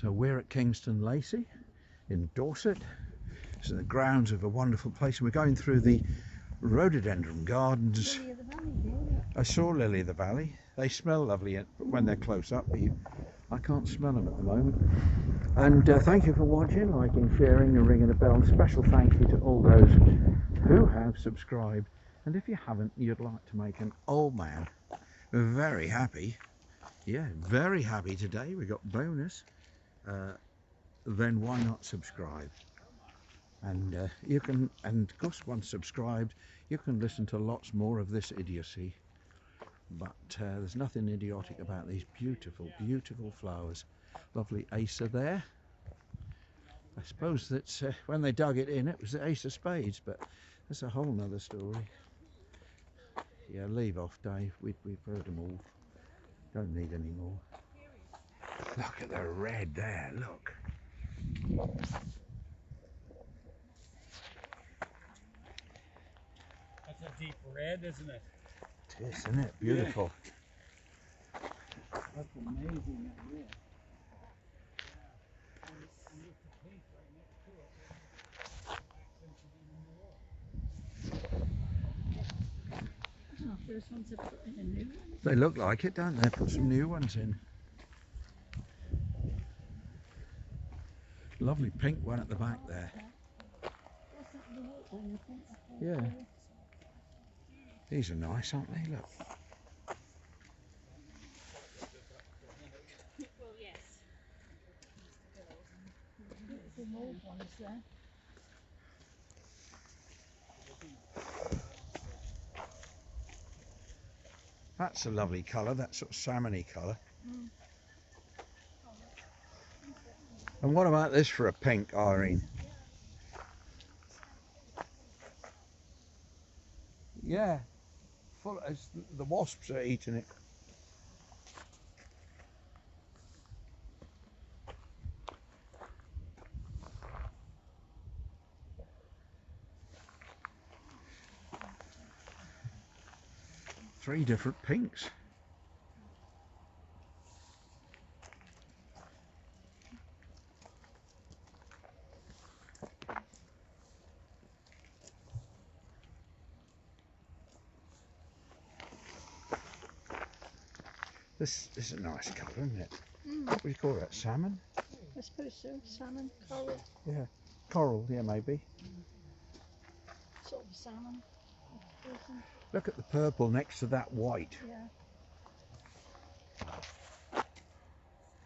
So we're at Kingston Lacy in Dorset. It's in the grounds of a wonderful place. We're going through the rhododendron gardens. Lily of the Valley, I saw Lily of the Valley. They smell lovely when they're close up, but I can't smell them at the moment. And thank you for watching, liking, sharing and ringing a bell. And special thank you to all those who have subscribed. And if you haven't, you'd like to make an old man very happy. Yeah, very happy today. We got bonus. Then why not subscribe? And you can, and of course once subscribed you can listen to lots more of this idiocy, but there's nothing idiotic about these beautiful flowers. Lovely Acer there. I suppose that when they dug it in it was the Ace of Spades, but that's a whole nother story. Yeah, leave off, Dave. We've heard them all. Don't need any more. Look at the red there, look. That's a deep red, isn't it? It is, isn't it? Beautiful. Yeah. That's amazing, that red. oh, those ones have put in a new one. They look like it, don't they? Put some new ones in. Lovely pink one at the back there. Yeah. These are nice, aren't they? Look. Well, yes. Some old ones there. That's a lovely colour, that sort of salmony colour. Mm. And what about this for a pink, Irene? Yeah, full as the wasps are eating it. Three different pinks. This is a nice colour, isn't it? Mm. What do you call that? Salmon? I suppose so. Salmon, coral, Yeah. Coral, yeah, maybe. sort of salmon. Look at the purple next to that white. Yeah.